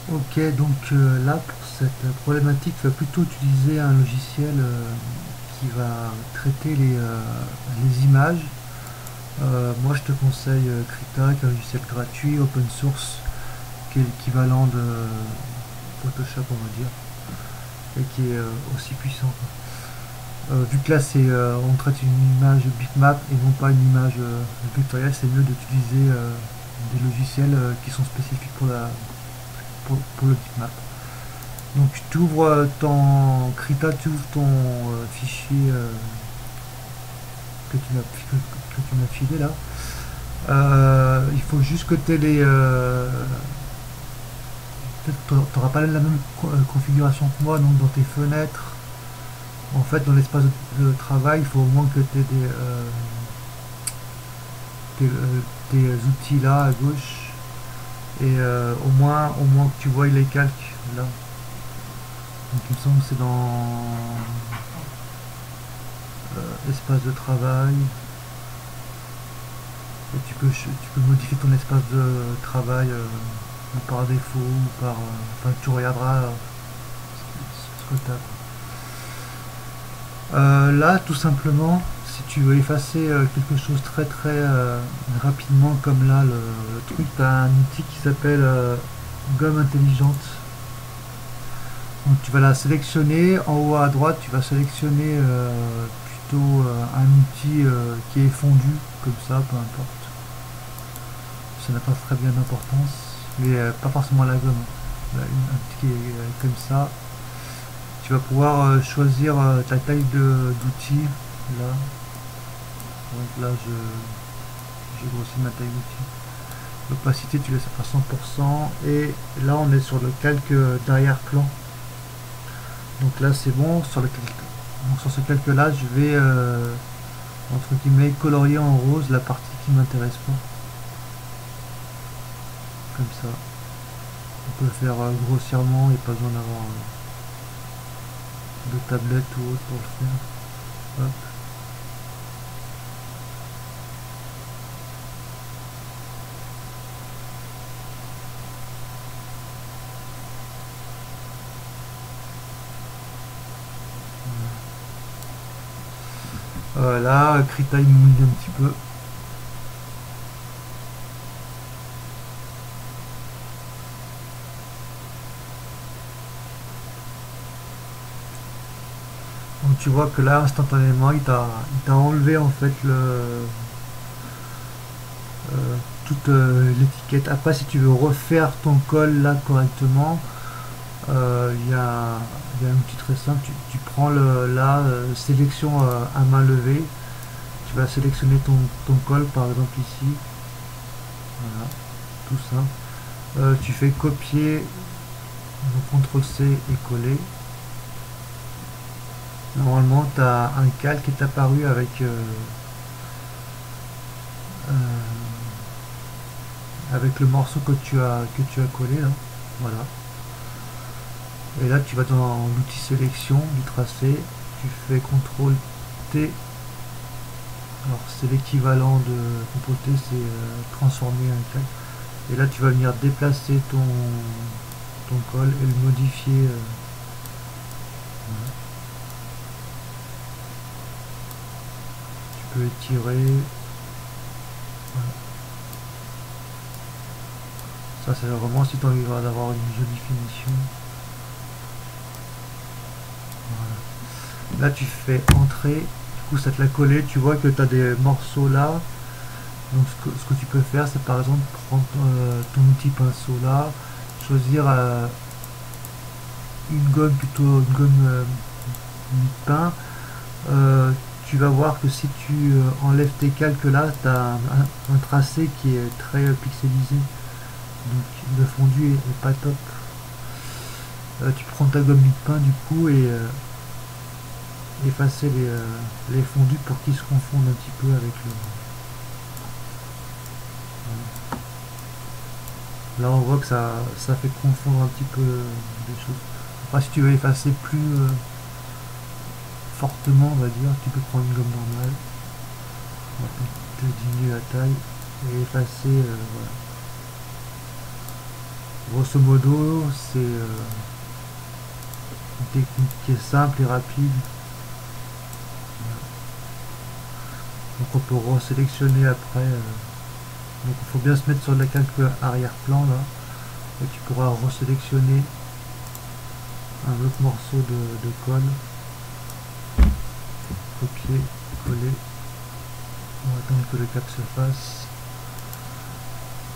Ok, donc là pour cette problématique, tu vas plutôt utiliser un logiciel qui va traiter les images. Moi je te conseille Krita, qui est un logiciel gratuit, open source, qui est l'équivalent de Photoshop on va dire, et qui est aussi puissant. Vu que là on traite une image bitmap et non pas une image vectorielle, c'est mieux d'utiliser des logiciels qui sont spécifiques pour le bitmap. Donc tu ouvres ton Krita, tu ouvres ton fichier que tu m'as filé là. Il faut juste que tu aies les. Peut-être tu n'auras pas la même configuration que moi, donc dans tes fenêtres, en fait dans l'espace de travail, il faut au moins que tu aies tes, tes outils là à gauche et au moins que tu vois les calques là. Donc il me semble que c'est dans espace de travail. Et tu peux modifier ton espace de travail ou par défaut ou par. Enfin, tu regarderas ce que tu as. Là, tout simplement, si tu veux effacer quelque chose très très rapidement, comme là le truc, tu as un outil qui s'appelle gomme intelligente. Donc tu vas la sélectionner, en haut à droite tu vas sélectionner plutôt un outil qui est fondu, comme ça, peu importe. Ça n'a pas très bien d'importance, mais pas forcément la gomme. Là, un outil qui est comme ça. Tu vas pouvoir choisir ta taille d'outil. Là, donc là j'ai grossi ma taille d'outil. L'opacité tu laisses à 100%. Et là on est sur le calque d'arrière-plan. Donc là c'est bon, donc sur ce calque là je vais entre guillemets colorier en rose la partie qui m'intéresse pas. Comme ça. On peut le faire grossièrement et pas besoin d'avoir de tablette ou autre pour le faire. Hop. Voilà, Krita il mouille un petit peu. Donc tu vois que là instantanément il t'a enlevé en fait toute l'étiquette. Après si tu veux refaire ton col là correctement, il y a un outil très simple. Tu prends sélection à main levée. Tu vas sélectionner ton col par exemple ici. Voilà, tout simple. Tu fais copier, donc CTRL-C et coller. Normalement, tu as un calque qui est apparu euh, avec le morceau que tu as collé là. Voilà. Et là, tu vas dans l'outil sélection du tracé. Tu fais CTRL T. Alors, c'est l'équivalent de CTRL T, c'est transformer un calque. Et là, tu vas venir déplacer ton col et le modifier. Voilà. Tu peux étirer. Voilà. Ça, c'est vraiment si tu as envie d'avoir une jolie finition. Voilà. Là, tu fais entrer. Du coup, ça te l'a collé. Tu vois que tu as des morceaux là. Donc, ce que tu peux faire, c'est par exemple prendre ton outil pinceau là, choisir une gomme, plutôt une gomme mi-pain. Tu vas voir que si tu enlèves tes calques là, tu as un tracé qui est très pixelisé. Donc le fondu est pas top. Tu prends ta gomme mi-pain du coup et effacer les fondus pour qu'ils se confondent un petit peu avec le. Là on voit que ça fait confondre un petit peu les choses. Après si tu veux effacer plus fortement on va dire, tu peux prendre une gomme normale. On va peut-être diminuer la taille et effacer voilà. Grosso modo, c'est une technique qui est simple et rapide. Donc on peut resélectionner après. Donc il faut bien se mettre sur le calque arrière-plan là. Et tu pourras resélectionner un autre morceau de colle. Copier, coller. On va attendre que le calque se fasse.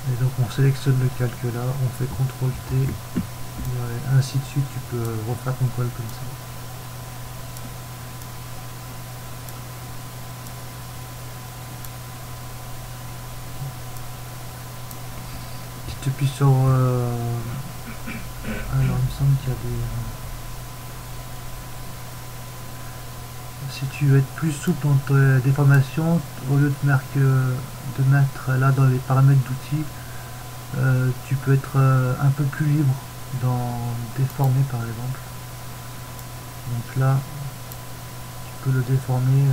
Et donc on sélectionne le calque là, on fait CTRL T, et ainsi de suite, tu peux refaire ton colle comme ça. Si tu appuies sur... alors il me semble qu'il y a des... Si tu veux être plus souple dans tes déformations, au lieu de mettre là dans les paramètres d'outils, tu peux être un peu plus libre dans déformer par exemple. Donc là, tu peux le déformer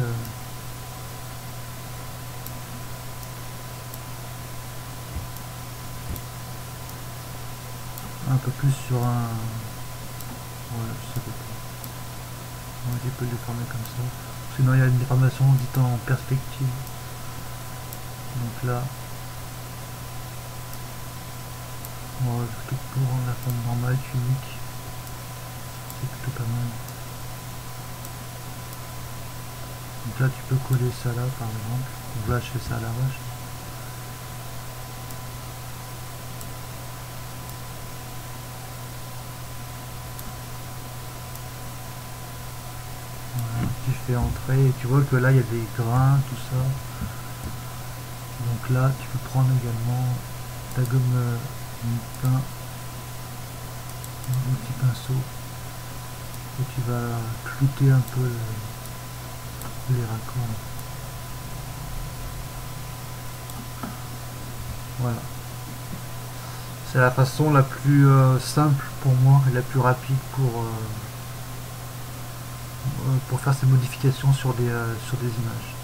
un peu plus sur un... Voilà, je sais pas. Ouais, tu peux le déformer comme ça. Sinon il y a une déformation dite en perspective. Donc là, on va plutôt pour la forme normale, unique. C'est plutôt pas mal. Donc là tu peux coller ça là par exemple. Donc là je fais ça à l'arrache. Voilà, tu fais entrer et tu vois que là il y a des grains, tout ça. Donc là tu peux prendre également ta gomme pain, un petit pinceau, et tu vas clouter un peu les raccords. Voilà. C'est la façon la plus simple pour moi et la plus rapide pour faire ces modifications sur des images.